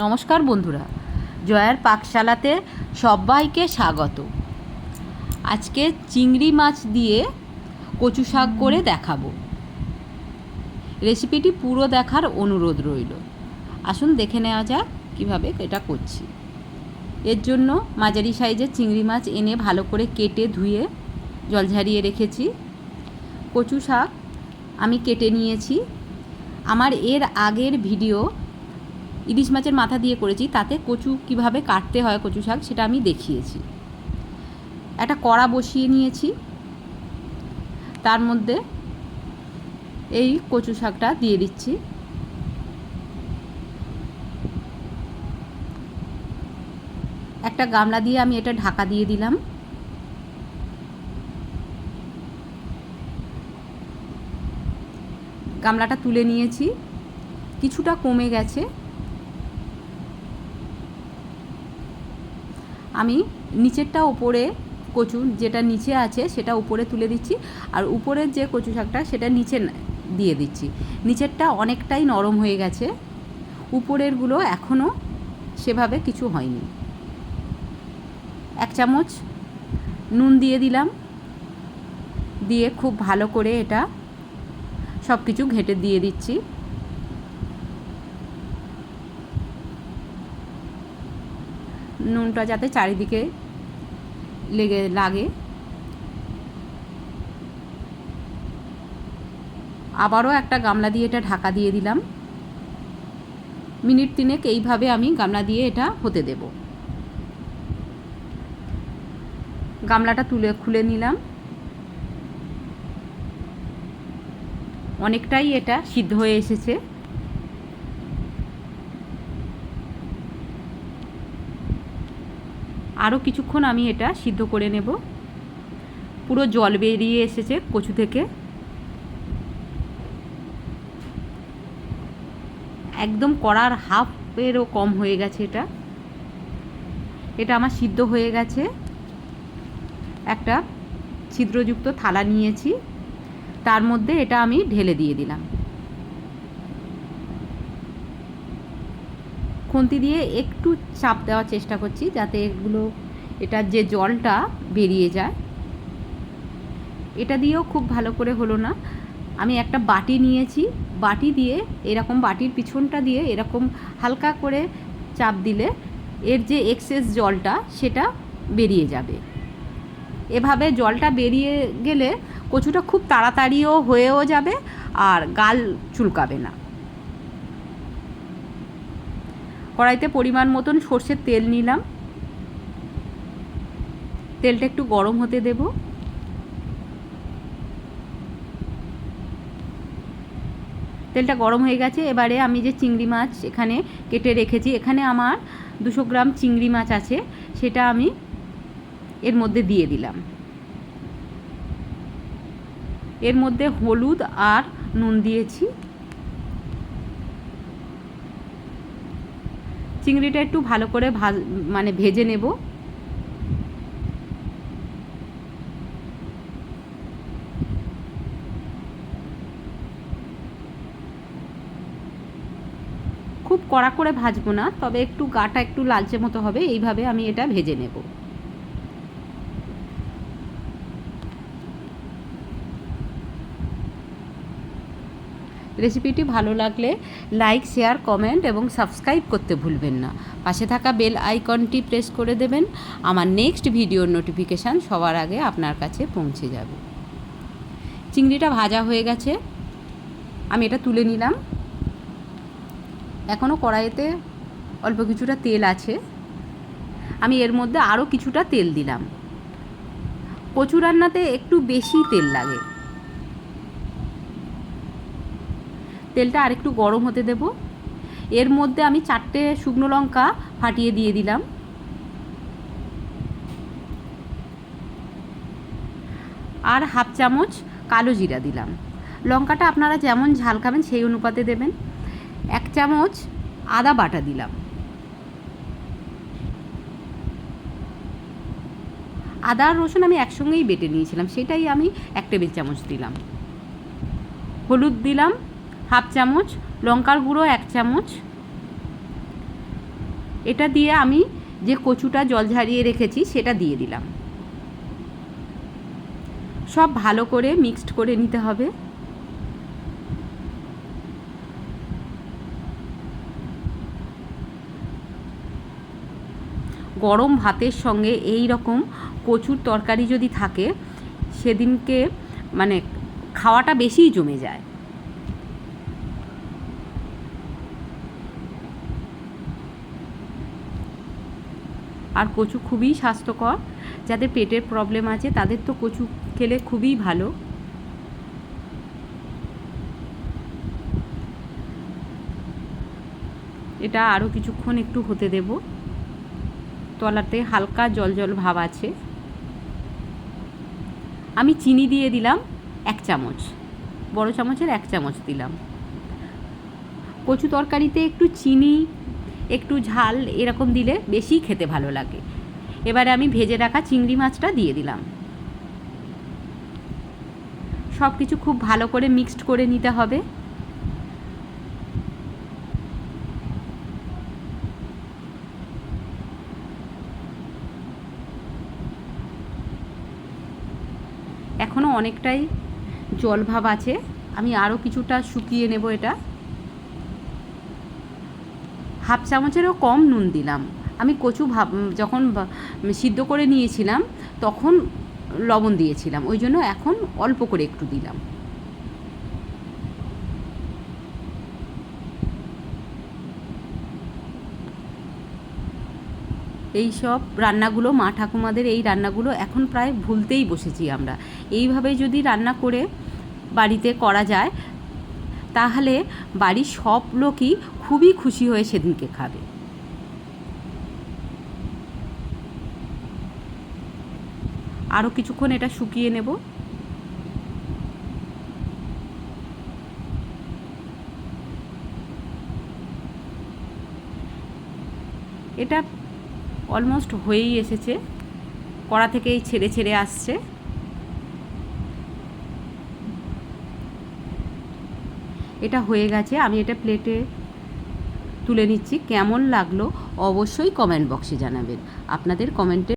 নমস্কার বন্ধুরা, জয়ার পাকশালাতে সবাইকে স্বাগত। আজকে চিংড়ি মাছ দিয়ে কচু শাক করে দেখাবো। রেসিপিটি পুরো দেখার অনুরোধ রইল। আসুন দেখে নেওয়া যাক কীভাবে এটা করছি। এর জন্য মাঝারি সাইজের চিংড়ি মাছ এনে ভালো করে কেটে ধুয়ে জল ঝারিয়ে রেখেছি। কচু শাক আমি কেটে নিয়েছি। আমার এর আগের ভিডিও ইলিশ মাছের মাথা দিয়ে করেছি, তাতে কচু কিভাবে কাটতে হয় কচু শাক সেটা আমি দেখিয়েছি। একটা কড়া বসিয়ে নিয়েছি, তার মধ্যে এই কচু শাকটা দিয়ে দিচ্ছি। একটা গামলা দিয়ে আমি এটা ঢাকা দিয়ে দিলাম। গামলাটা তুলে নিয়েছি, কিছুটা কমে গেছে। আমি নিচেরটা ওপরে কচু যেটা নিচে আছে সেটা উপরে তুলে দিচ্ছি, আর উপরের যে কচু শাকটা সেটা নিচে দিয়ে দিচ্ছি। নিচেরটা অনেকটাই নরম হয়ে গেছে, উপরেরগুলো এখনও সেভাবে কিছু হয়নি। 1 চামচ নুন দিয়ে দিলাম, দিয়ে খুব ভালো করে এটা সব কিছু ঘেঁটে দিয়ে দিচ্ছি। নুনটা যাতে চারিদিকে লাগে। আবারও একটা গামলা দিয়ে এটা ঢাকা দিয়ে দিলাম। মিনিট 3 এইভাবে আমি গামলা দিয়ে এটা হতে দেব। গামলাটা খুলে নিলাম। অনেকটাই এটা সিদ্ধ হয়ে এসেছে। আরও কিছুক্ষণ আমি এটা সিদ্ধ করে নেব। পুরো জল বেরিয়ে এসেছে কচু থেকে, একদম কড়ার হাফেরও কম হয়ে গেছে। এটা আমার সিদ্ধ হয়ে গেছে। একটা ছিদ্রযুক্ত থালা নিয়েছি, তার মধ্যে এটা আমি ঢেলে দিয়ে দিলাম। খুন্তি দিয়ে একটু চাপ দেওয়ার চেষ্টা করছি যাতে এটার যে জলটা বেরিয়ে যায়। এটা দিয়েও খুব ভালো করে হলো না। আমি একটা বাটি নিয়েছি, বাটি দিয়ে এরকম বাটির পিছনটা দিয়ে এরকম হালকা করে চাপ দিলে এর যে এক্সেস জলটা সেটা বেরিয়ে যাবে। এভাবে জলটা বেরিয়ে গেলে কচুটা খুব তাড়াতাড়িও হয়েও যাবে আর গাল চুলকাবে না। কড়াইতে পরিমাণ মতন সর্ষের তেল নিলাম। তেলটা একটু গরম হতে দেব। তেলটা গরম হয়ে গেছে। এবারে আমি যে চিংড়ি মাছ এখানে কেটে রেখেছি, এখানে আমার 200 গ্রাম চিংড়ি মাছ আছে, সেটা আমি এর মধ্যে দিয়ে দিলাম। এর মধ্যে হলুদ আর নুন দিয়েছি। চিংড়িটা একটু ভালো করে ভেজে নেব। খুব কড়া করে ভাজবো না, তবে একটু গাটা একটু লালচে মতো হবে, এইভাবে আমি এটা ভেজে নেব। রেসিপিটি ভালো লাগলে লাইক, শেয়ার, কমেন্ট এবং সাবস্ক্রাইব করতে ভুলবেন না। পাশে থাকা বেল আইকনটি প্রেস করে দেবেন। আমার নেক্সট ভিডিওর নোটিফিকেশান সবার আগে আপনার কাছে পৌঁছে যাবে। চিংড়িটা ভাজা হয়ে গেছে, আমি এটা তুলে নিলাম। এখনও কড়াইতে অল্প কিছুটা তেল আছে, আমি এর মধ্যে আরও কিছুটা তেল দিলাম। কচু রান্নাতে একটু বেশি তেল লাগে। তেলটা আরেকটু গরম হতে দেব। এর মধ্যে আমি 4টে শুকনো লঙ্কা ফাটিয়ে দিয়ে দিলাম। আর 1/2 চামচ কালো জিরা দিলাম। লঙ্কাটা আপনারা যেমন ঝাল খাবেন সেই অনুপাতে দেবেন। 1 চামচ আদা বাটা দিলাম। আদা আর রসুন আমি একসঙ্গেই বেটে নিয়েছিলাম, সেটাই আমি 1 টেবিল চামচ দিলাম। হলুদ দিলাম 1/2 চামচ, লঙ্কার গুঁড়ো 1 চামচ, এটা দিয়ে আমি যে কচুটা জল ঝারিয়ে রেখেছি সেটা দিয়ে দিলাম। সব ভালো করে মিক্সড করে নিতে হবে। গরম ভাতের সঙ্গে এই রকম কচুর তরকারি যদি থাকে সেদিনকে মানে খাওয়াটা বেশিই জমে যায়। আর কচু খুবই স্বাস্থ্যকর, যাদের পেটের প্রবলেম আছে তাদের তো কচু খেলে খুবই ভালো। এটা আরও কিছুক্ষণ একটু হতে দেব। তলাতে হালকা জল জল ভাব আছে। আমি চিনি দিয়ে দিলাম 1 চামচ, বড় চামচের 1 চামচ দিলাম। কচু তরকারিতে একটু চিনি একটু ঝাল এরকম দিলে বেশি খেতে ভালো লাগে। এবারে আমি ভেজে রাখা চিংড়ি মাছটা দিয়ে দিলাম। সব কিছু খুব ভালো করে মিক্সড করে নিতে হবে। এখনও অনেকটাই জল ভাব আছে, আমি আরও কিছুটা শুকিয়ে নেব। এটা 1/2 চামচেরও কম নুন দিলাম। আমি কচু যখন সিদ্ধ করে নিয়েছিলাম তখন লবণ দিয়েছিলাম, ওই জন্য এখন অল্প করে একটু দিলাম। এই সব রান্নাগুলো মা ঠাকুমাদের এই রান্নাগুলো এখন প্রায় ভুলতেই বসেছি আমরা। এইভাবে যদি রান্না করে বাড়িতে করা যায় তাহলে বাড়ির সব লোকই খুবই খুশি হয়ে সেদিনকে খাবে। আরও কিছুক্ষণ এটা শুকিয়ে নেব। এটা অলমোস্ট হয়েই এসেছে, কড়া থেকেই ছেড়ে ছেড়ে আসছে। এটা হয়ে গেছে, আমি এটা প্লেটে তুলে নিচ্ছি। কেমন লাগলো অবশ্যই কমেন্ট বক্সে জানাবেন। আপনাদের কমেন্টে